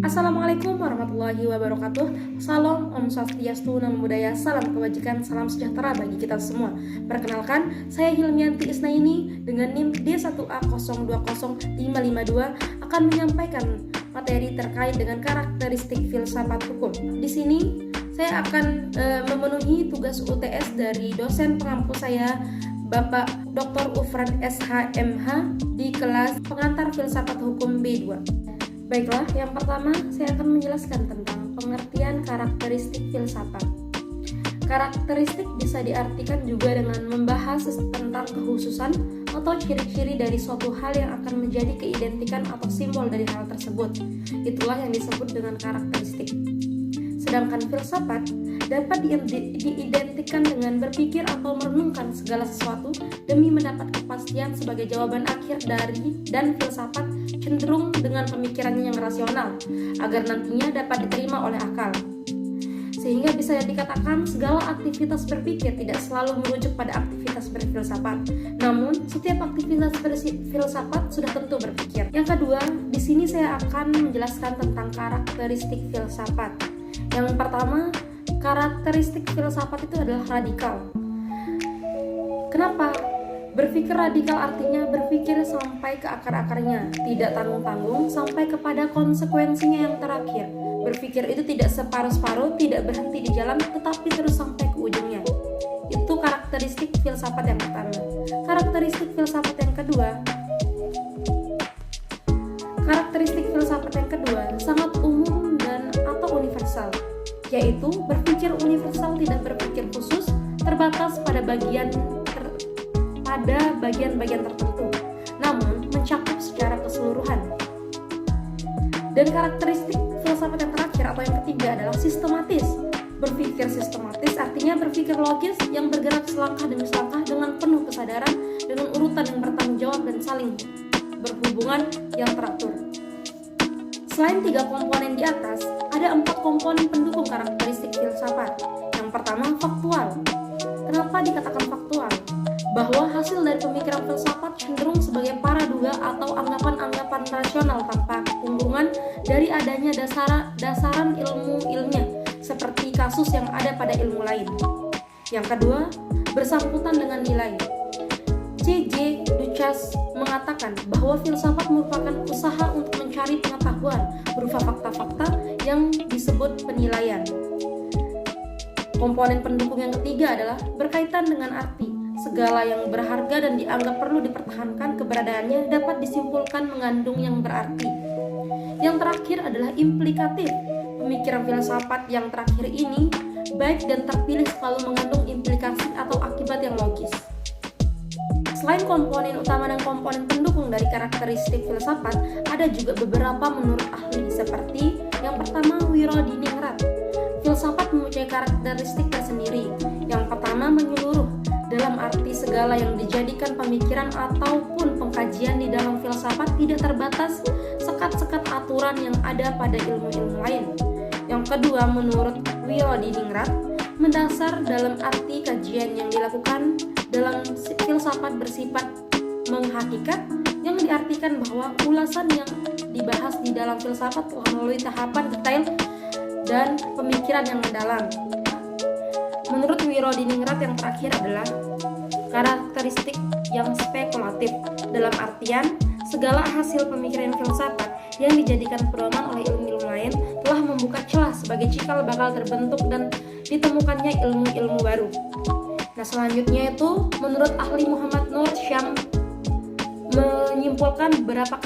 Assalamualaikum warahmatullahi wabarakatuh. Salam, Om Swastiastu, Namo Buddhaya, salam kebajikan, salam sejahtera bagi kita semua. Perkenalkan, saya Hilmianti Isnaini dengan NIM D1A020552 akan menyampaikan materi terkait dengan karakteristik filsafat hukum. Di sini saya akan memenuhi tugas UTS dari dosen pengampu saya, Bapak Dr. Ufran SHMH di kelas pengantar filsafat hukum B2. Baiklah, yang pertama saya akan menjelaskan tentang pengertian karakteristik filsafat. Karakteristik bisa diartikan juga dengan membahas tentang kekhususan atau ciri-ciri dari suatu hal yang akan menjadi keidentikan atau simbol dari hal tersebut. Itulah yang disebut dengan karakteristik. Sedangkan filsafat dapat diidentikan dengan berpikir atau merenungkan segala sesuatu demi mendapat kepastian sebagai jawaban akhir dari, dan filsafat cenderung dengan pemikirannya yang rasional agar nantinya dapat diterima oleh akal. Sehingga bisa dikatakan segala aktivitas berpikir tidak selalu merujuk pada aktivitas berfilsafat. Namun, setiap aktivitas berfilsafat sudah tentu berpikir. Yang kedua, di sini saya akan menjelaskan tentang karakteristik filsafat. Yang pertama, karakteristik filsafat itu adalah radikal. Kenapa? Berpikir radikal artinya berpikir sampai ke akar-akarnya, tidak tanggung-tanggung sampai kepada konsekuensinya yang terakhir. Berpikir itu tidak separuh-separuh, tidak berhenti di jalan, tetapi terus sampai ke ujungnya. Itu karakteristik filsafat yang pertama. Karakteristik filsafat yang kedua, sangat umum dan atau universal, yaitu berpikir universal, tidak berpikir khusus, terbatas pada bagian-bagian tertentu, namun mencakup secara keseluruhan. Dan karakteristik filsafat yang terakhir atau yang ketiga adalah sistematis. Berpikir sistematis artinya berpikir logis yang bergerak selangkah demi selangkah dengan penuh kesadaran, dengan urutan yang bertanggung jawab dan saling berhubungan yang teratur. Selain 3 komponen di atas, ada 4 komponen pendukung karakteristik filsafat. Yang pertama, faktual. Kenapa dikatakan faktual? Bahwa hasil dari pemikiran filsafat cenderung sebagai paraduga atau anggapan-anggapan rasional tanpa tunggungan dari adanya dasaran ilmu ilmiah, seperti kasus yang ada pada ilmu lain. Yang kedua, bersangkutan dengan nilai. C.J. Duchas mengatakan bahwa filsafat merupakan usaha untuk mencari pengetahuan berupa fakta-fakta yang disebut penilaian. Komponen pendukung yang ketiga adalah berkaitan dengan arti. Segala yang berharga dan dianggap perlu dipertahankan keberadaannya dapat disimpulkan mengandung yang berarti. Yang terakhir adalah implikatif. Pemikiran filsafat yang terakhir ini baik dan terpilih selalu mengandung implikasi atau akibat yang logis. Selain komponen utama dan komponen pendukung dari karakteristik filsafat, ada juga beberapa menurut ahli, seperti yang pertama, Wirodiningrat. Filsafat mempunyai karakteristik tersendiri. Yang pertama, menyeluruh, dalam arti segala yang dijadikan pemikiran ataupun pengkajian di dalam filsafat tidak terbatas sekat-sekat aturan yang ada pada ilmu-ilmu lain. Yang kedua, menurut Wirodiningrat, mendasar dalam arti kajian yang dilakukan dalam filsafat bersifat menghakikat, yang diartikan bahwa ulasan yang dibahas di dalam filsafat telah melalui tahapan detail dan pemikiran yang mendalam. Menurut Wirodiningrat, yang terakhir adalah karakteristik yang spekulatif, dalam artian segala hasil pemikiran filsafat yang dijadikan pedoman oleh ilmu-ilmu lain telah membuka celah sebagai cikal bakal terbentuk dan ditemukannya ilmu-ilmu baru. Nah, selanjutnya itu menurut ahli Muhammad Nur Syam menyimpulkan beberapa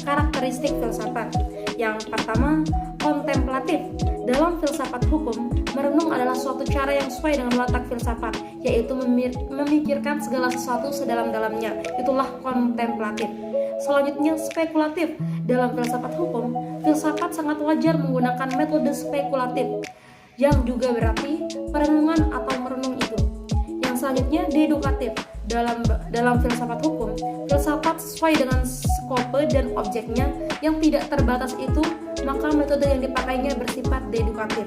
karakteristik filsafat. Yang pertama, kontemplatif. Dalam filsafat hukum, merenung adalah suatu cara yang sesuai dengan watak filsafat, yaitu memikirkan segala sesuatu sedalam-dalamnya. Itulah kontemplatif. Selanjutnya, spekulatif. Dalam filsafat hukum, filsafat sangat wajar menggunakan metode spekulatif, yang juga berarti perenungan atau merenung itu. Yang selanjutnya, dedukatif. Dalam filsafat hukum, filsafat sesuai dengan skope dan objeknya yang tidak terbatas itu, maka metode yang dipakainya bersifat dedukatif.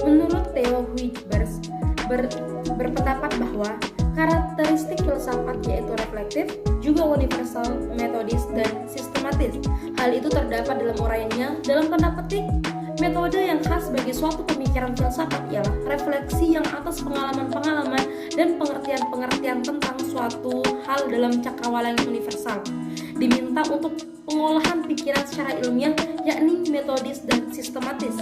Menurut Theo Huijbers berpendapat bahwa Karakteristik filsafat yaitu reflektif, juga universal, metodis, dan sistematis. Hal itu terdapat dalam uraiannya. Dalam tanda petik, metode yang khas bagi suatu pemikiran filsafat ialah refleksi yang atas pengalaman-pengalaman dan pengertian-pengertian tentang suatu hal dalam cakrawala yang universal. Diminta untuk pengolahan pikiran secara ilmiah, yakni metodis dan sistematis.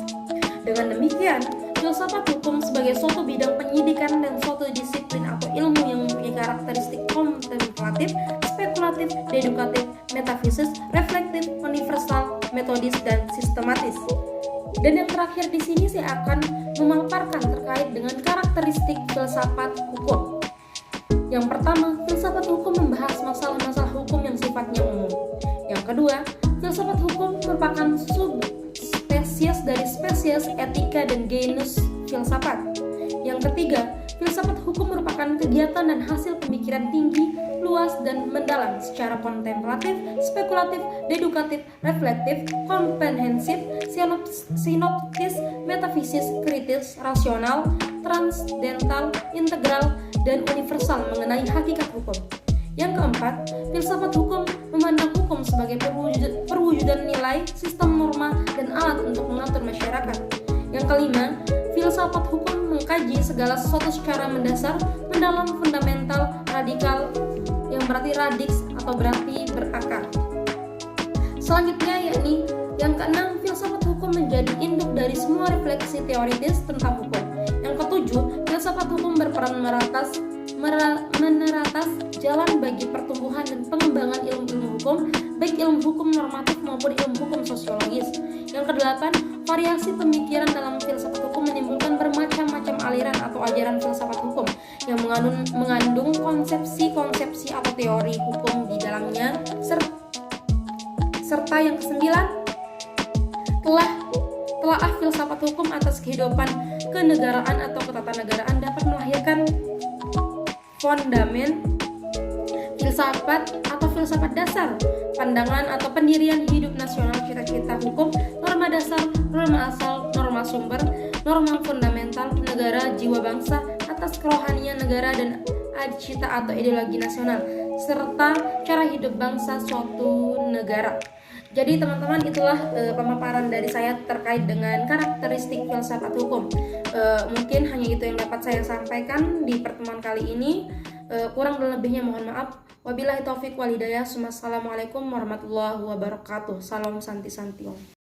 Dengan demikian, filsafat hukum sebagai suatu bidang penyidikan dan suatu disiplin atau ilmu yang mempunyai karakteristik kontemplatif, spekulatif, dedukatif, metafisis, reflektif, universal, metodis, dan sistematis. Dan yang terakhir di sini saya akan memaparkan terkait dengan karakteristik filsafat hukum. Yang pertama, filsafat hukum membahas masalah-masalah hukum yang sifatnya umum. Yang kedua, filsafat hukum merupakan subspesies dari spesies etika dan genus filsafat. Yang ketiga, filsafat hukum merupakan kegiatan dan hasil pemikiran tinggi, luas, dan mendalam secara kontemplatif, spekulatif, dedukatif, reflektif, komprehensif, sinoptis, metafisis, kritis, rasional, transdental, integral, dan universal mengenai hakikat hukum. Yang keempat, filsafat hukum memandang hukum sebagai perwujudan nilai, sistem norma, dan alat untuk mengatur masyarakat. Yang kelima, filsafat hukum mengkaji segala sesuatu secara mendasar, mendalam, fundamental, radikal, yang berarti radix atau berarti berakar. Selanjutnya yakni yang keenam, filsafat hukum menjadi induk dari semua refleksi teoritis tentang hukum. Yang ketujuh, filsafat hukum berperan meneratas jalan bagi pertumbuhan dan pengembangan ilmu-ilmu hukum, baik ilmu hukum normatif maupun ilmu hukum sosiologis. Yang kedelapan, variasi pemikiran dalam filsafat hukum menimbulkan bermacam-macam aliran atau ajaran filsafat hukum yang mengandung konsepsi-konsepsi atau teori hukum di dalamnya. Serta yang kesembilan, telaah filsafat hukum atas kehidupan kenegaraan atau ketatanegaraan dapat melahirkan fondamen filsafat atau filsafat dasar, pandangan atau pendirian hidup nasional, cita-cita hukum, norma dasar, norma asal, norma sumber, norma fundamental negara, jiwa bangsa, atas kerohanian negara dan cita atau ideologi nasional, serta cara hidup bangsa suatu negara. Jadi teman-teman, itulah pemaparan dari saya terkait dengan karakteristik filsafat hukum. Mungkin hanya itu yang dapat saya sampaikan di pertemuan kali ini. Kurang dan lebihnya mohon maaf. Wabillahi taufiq wal hidayah. Wassalamualaikum warahmatullahi wabarakatuh. Salam santi santiong.